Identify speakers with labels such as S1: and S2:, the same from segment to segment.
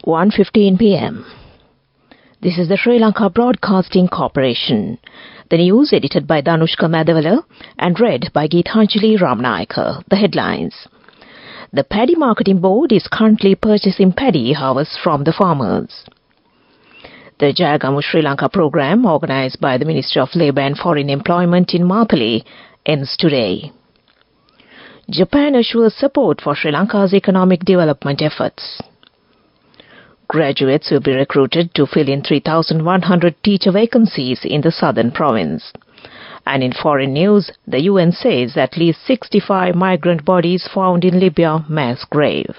S1: 1:15 p.m. This is the Sri Lanka Broadcasting Corporation. The news edited by Danushka Madhavala and read by Geethanjali Ramnayaka. The headlines. The Paddy Marketing Board is currently purchasing paddy harvests from the farmers. The Jayagamu Sri Lanka program, organised by the Ministry of Labour and Foreign Employment in Matale, ends today. Japan assures support for Sri Lanka's economic development efforts. Graduates will be recruited to fill in 3,100 teacher vacancies in the southern province. And in foreign news, the UN says at least 65 migrant bodies found in Libya mass grave.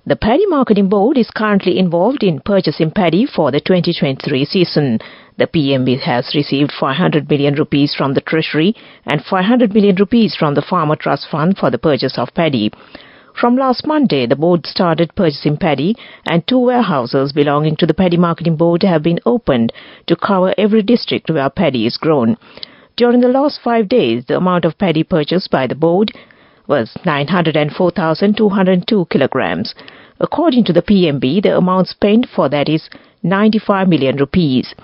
S1: The Paddy Marketing Board is currently involved in purchasing paddy for the 2023 season. The PMB has received 500 million rupees from the Treasury and 500 million rupees from the Farmer Trust Fund for the purchase of paddy. From last Monday, the board started purchasing paddy, and 2 warehouses belonging to the Paddy Marketing Board have been opened to cover every district where paddy is grown. During the last 5 days, the amount of paddy purchased by the board was 904,202 kilograms. According to the PMB, the amount spent for that is 95 million rupees.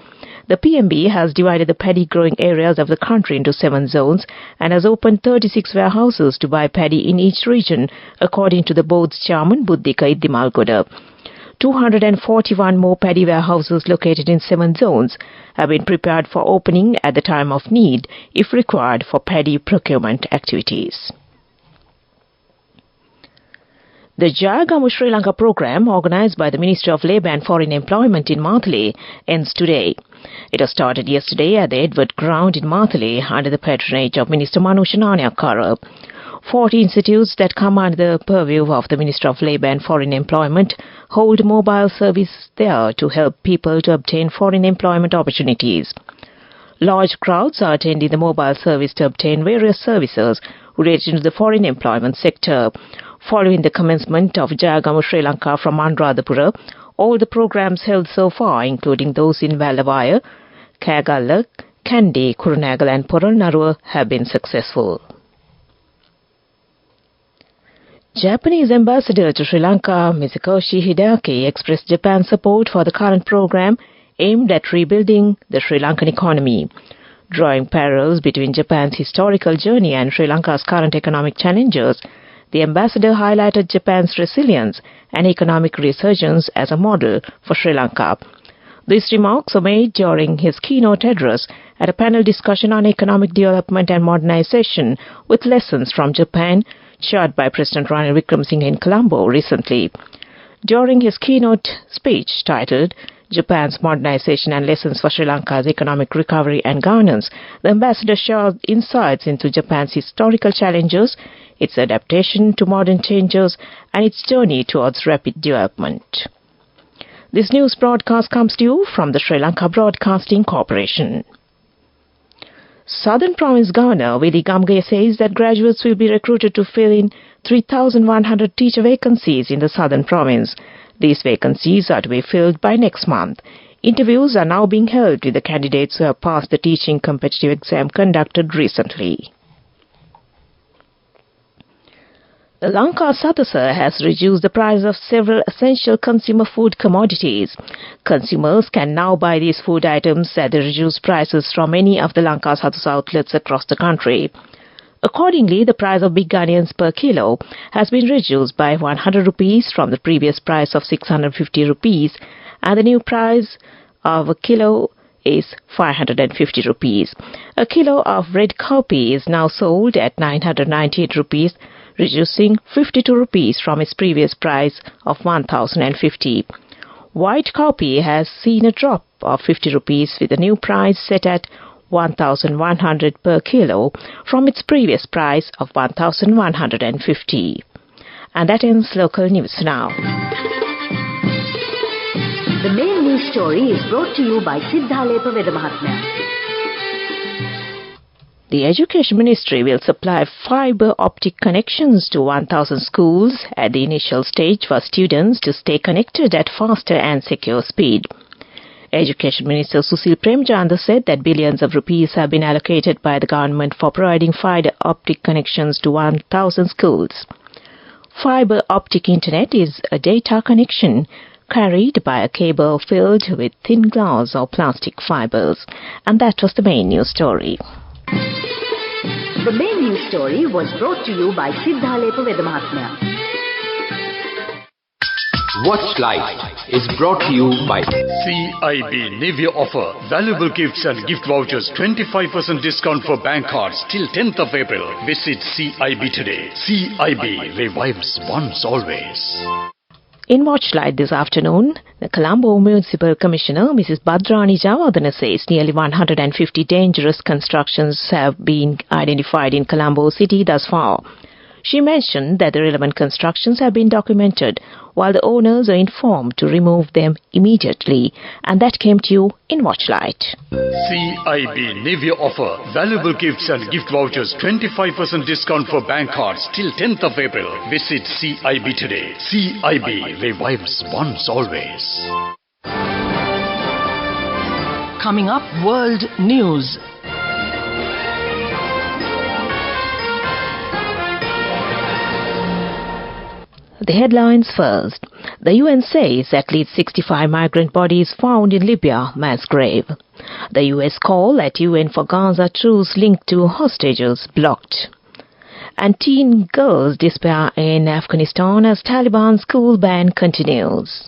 S1: The PMB has divided the paddy growing areas of the country into 7 zones and has opened 36 warehouses to buy paddy in each region, according to the board's chairman Buddhika Iddimalgoda. 241 more paddy warehouses located in 7 zones have been prepared for opening at the time of need, if required, for paddy procurement activities. The Jayagamu Sri Lanka program, organised by the Ministry of Labour and Foreign Employment in Matale, ends today. It was started yesterday at the Edward Ground in Matale under the patronage of Minister Manusha Nanayakkara. 40 institutes that come under the purview of the Ministry of Labour and Foreign Employment hold mobile service there to help people to obtain foreign employment opportunities. Large crowds are attending the mobile service to obtain various services related to the foreign employment sector. Following the commencement of Jayagamu Sri Lanka from Anuradhapura, all the programs held so far, including those in Walawaya, Kagalla, Kandy, Kurunegala and Poronnaruwa, have been successful. Japanese Ambassador to Sri Lanka, Mizukoshi Hideaki, expressed Japan's support for the current program aimed at rebuilding the Sri Lankan economy. Drawing parallels between Japan's historical journey and Sri Lanka's current economic challenges, the ambassador highlighted Japan's resilience and economic resurgence as a model for Sri Lanka. These remarks were made during his keynote address at a panel discussion on economic development and modernization with lessons from Japan, chaired by President Ranil Wickremesinghe in Colombo recently. During his keynote speech titled Japan's Modernization and Lessons for Sri Lanka's Economic Recovery and Governance, the ambassador shared insights into Japan's historical challenges, its adaptation to modern changes, and its journey towards rapid development. This news broadcast comes to you from the Sri Lanka Broadcasting Corporation. Southern Province Governor Willie Gamgaya says that graduates will be recruited to fill in 3,100 teacher vacancies in the Southern Province. These vacancies are to be filled by next month. Interviews are now being held with the candidates who have passed the teaching competitive exam conducted recently. The Lanka Sathasa has reduced the price of several essential consumer food commodities. Consumers can now buy these food items at the reduced prices from any of the Lanka Sathasa outlets across the country. Accordingly, the price of big onions per kilo has been reduced by 100 rupees from the previous price of 650 rupees, and the new price of a kilo is 550 rupees. A kilo of red cowpea is now sold at 998 rupees, reducing 52 rupees from its previous price of 1,050. White cowpea has seen a drop of 50 rupees with a new price set at 1,100 per kilo from its previous price of 1,150. And that ends local news now.
S2: The main news story is brought to you by Sinhala Mahatmya.
S1: The Education Ministry will supply fibre optic connections to 1,000 schools at the initial stage for students to stay connected at faster and secure speed. Education Minister Susil Premjanda said that billions of rupees have been allocated by the government for providing fibre optic connections to 1,000 schools. Fiber optic internet is a data connection carried by a cable filled with thin glass or plastic fibers. And that was the main news story.
S2: The main news story was brought to you by Sinhala Mahatmya.
S3: Watch Live is brought to you by
S4: CIB New Year offer. Valuable gifts and gift vouchers. 25% discount for bank cards till 10th of April. Visit CIB today. CIB revives once always.
S1: In Watch Live this afternoon, the Colombo Municipal Commissioner, Mrs. Badrani Javadana, says nearly 150 dangerous constructions have been identified in Colombo city thus far. She mentioned that the relevant constructions have been documented, while the owners are informed to remove them immediately. And that came to you in Watchlight.
S4: CIB New Year offer. Valuable gifts and gift vouchers. 25% discount for bank cards till 10th of April. Visit CIB today. CIB revives once always.
S5: Coming up, World News.
S1: The headlines first. The UN says at least 65 migrant bodies found in Libya mass grave. The US call at UN for Gaza truce linked to hostages blocked. And teen girls despair in Afghanistan as Taliban school ban continues.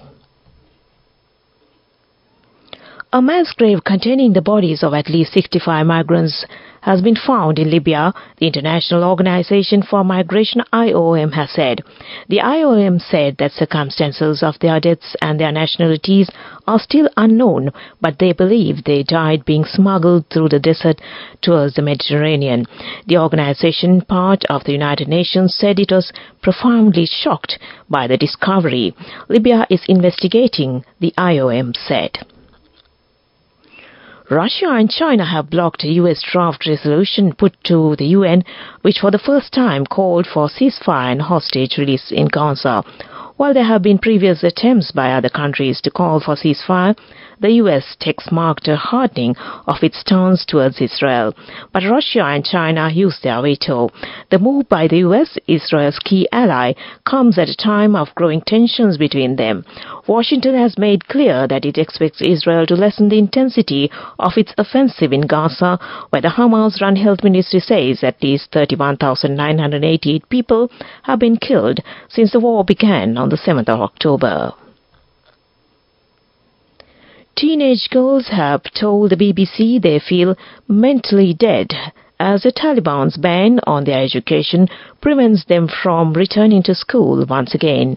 S1: A mass grave containing the bodies of at least 65 migrants has been found in Libya, the International Organization for Migration IOM has said. The IOM said that circumstances of their deaths and their nationalities are still unknown, but they believe they died being smuggled through the desert towards the Mediterranean. The organization, part of the United Nations, said it was profoundly shocked by the discovery. Libya is investigating, the IOM said. Russia and China have blocked a U.S. draft resolution put to the UN, which for the first time called for ceasefire and hostage release in Gaza. While there have been previous attempts by other countries to call for ceasefire, the U.S. text marked a hardening of its stance towards Israel. But Russia and China used their veto. The move by the U.S., Israel's key ally, comes at a time of growing tensions between them. Washington has made clear that it expects Israel to lessen the intensity of its offensive in Gaza, where the Hamas-run health ministry says at least 31,988 people have been killed since the war began on the 7th of October. Teenage girls have told the BBC they feel mentally dead as the Taliban's ban on their education prevents them from returning to school once again.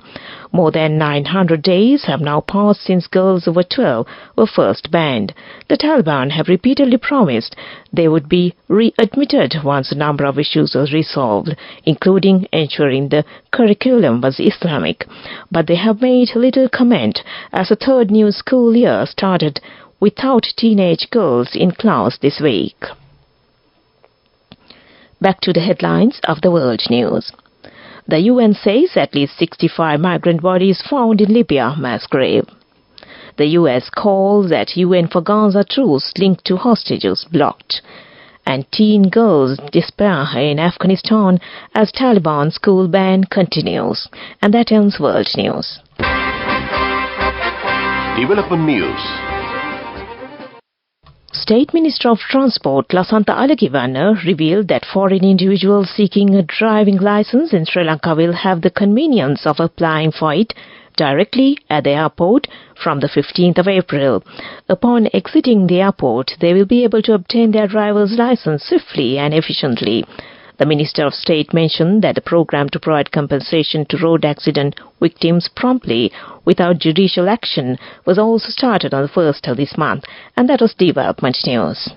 S1: More than 900 days have now passed since girls over 12 were first banned. The Taliban have repeatedly promised they would be readmitted once a number of issues was resolved, including ensuring the curriculum was Islamic. But they have made little comment as the third new school year started without teenage girls in class this week. Back to the headlines of the world news. The UN says at least 65 migrant bodies found in Libya mass grave. The US calls at UN for Gaza truce linked to hostages blocked. And teen girls despair in Afghanistan as Taliban school ban continues. And that ends world news.
S3: Development News.
S1: State Minister of Transport Lasantha Alagivanna revealed that foreign individuals seeking a driving license in Sri Lanka will have the convenience of applying for it directly at the airport from the 15th of April. Upon exiting the airport, they will be able to obtain their driver's license swiftly and efficiently. The Minister of State mentioned that the program to provide compensation to road accident victims promptly without judicial action was also started on the 1st of this month. And that was Development News.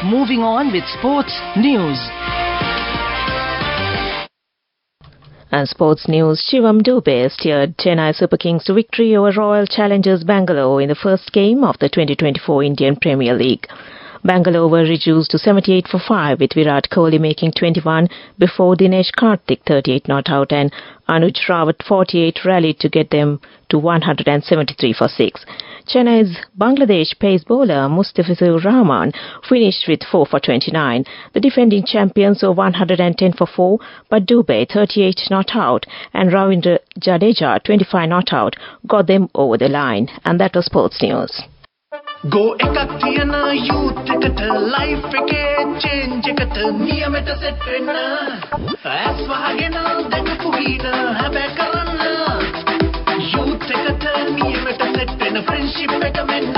S5: Moving on with sports news.
S1: And sports news, Shivam Dubey steered Chennai Super Kings to victory over Royal Challengers Bangalore in the first game of the 2024 Indian Premier League. Bangalore were reduced to 78 for 5 with Virat Kohli making 21 before Dinesh Karthik 38 not out and Anuj Rawat 48 rallied to get them to 173 for 6. Chennai's Bangladesh pace bowler Mustafizur Rahman finished with 4 for 29. The defending champions were 110 for 4, but Dubey, 38 not out, and Ravindra Jadeja, 25 not out, got them over the line. And that was sports news.
S6: Go ekak thiyana youth eකට life එකේ change එකට නියමෙට set වෙන්න as වහගෙන දැකපු හින හැබැ කරන්න youth එකට නියමෙට set වෙන friendship එක මෙන්න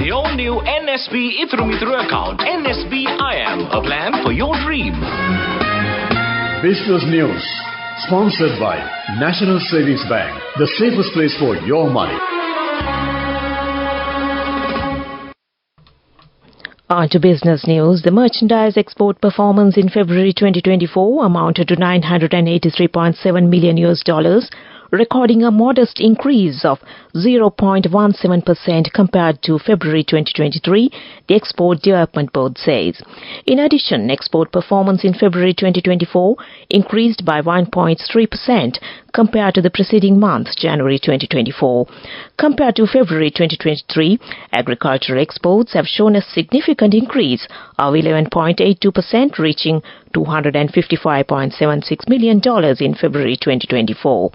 S7: The all new NSB Ithru Mithru account NSB IM, a plan for your dream.
S4: Business News, sponsored by National Savings Bank, the safest place for your money.
S1: On to business news. The merchandise export performance in February 2024 amounted to $983.7 million, recording a modest increase of 0.17% compared to February 2023, the Export Development Board says. In addition, export performance in February 2024 increased by 1.3% compared to the preceding month, January 2024. Compared to February 2023, agricultural exports have shown a significant increase of 11.82%, reaching $255.76 million in February 2024.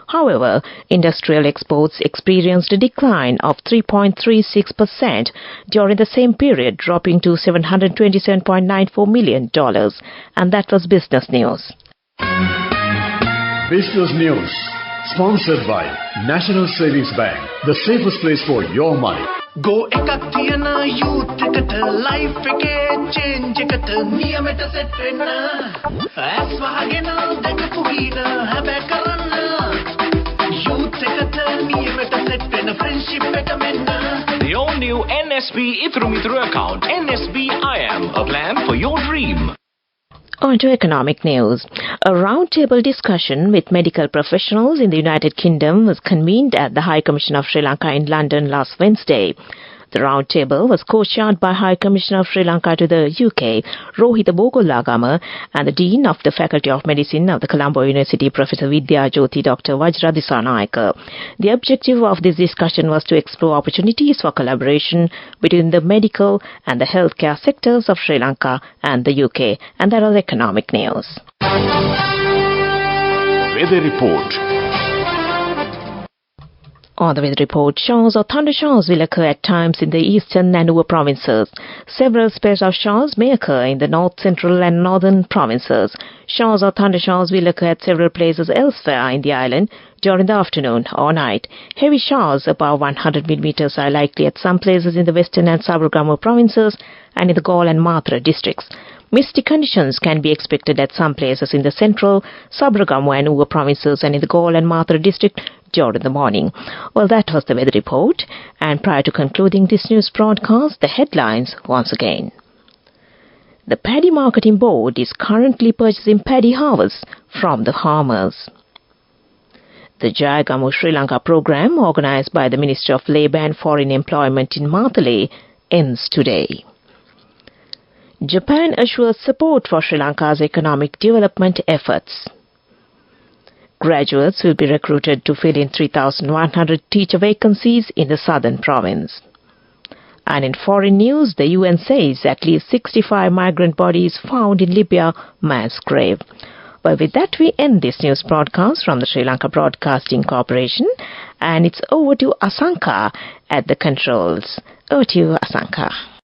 S1: However, industrial exports experienced a decline of 3.36% during the same period, dropping to $727.94 million. And that was business news.
S4: Business News, sponsored by National Savings Bank, the safest place for your money.
S6: Go ekak thiyana youth එකට life එකේ change එකට නියමෙට set වෙන්න as වහගෙන දැකපු හින හැබැ කරන්න youth එකට නියමෙට set වෙන friendship එක මෙන්න
S7: The all new NSB Ithru Mithru account NSB IM, a plan for your dream.
S1: On to economic news. A roundtable discussion with medical professionals in the United Kingdom was convened at the High Commission of Sri Lanka in London last Wednesday. The roundtable was co-chaired by High Commissioner of Sri Lanka to the UK, Rohitha Bogolagama, and the Dean of the Faculty of Medicine of the Colombo University, Professor Vidya Jyoti Dr. Vajra Dissanayake. The objective of this discussion was to explore opportunities for collaboration between the medical and the healthcare sectors of Sri Lanka and the UK. And that was economic news.
S3: Weather report.
S1: On the weather report, showers or thunderstorms will occur at times in the eastern and Uva provinces. Several spells of showers may occur in the north, central and northern provinces. Showers or thunderstorms will occur at several places elsewhere in the island during the afternoon or night. Heavy showers above 100 millimeters are likely at some places in the western and Sabaragamu provinces and in the Galle and Matra districts. Misty conditions can be expected at some places in the central, Sabaragamu and Uva provinces and in the Galle and Matra district during the morning. Well, that was the weather report. And prior to concluding this news broadcast, the headlines once again. The Paddy Marketing Board is currently purchasing paddy harvests from the farmers. The Jayagamu Sri Lanka program, organized by the Ministry of Labour and Foreign Employment in Matale, ends today. Japan assures support for Sri Lanka's economic development efforts. Graduates will be recruited to fill in 3,100 teacher vacancies in the southern province. And in foreign news, the UN says at least 65 migrant bodies found in Libya mass grave. Well, with that, we end this news broadcast from the Sri Lanka Broadcasting Corporation. And it's over to Asanka at the controls. Over to you, Asanka.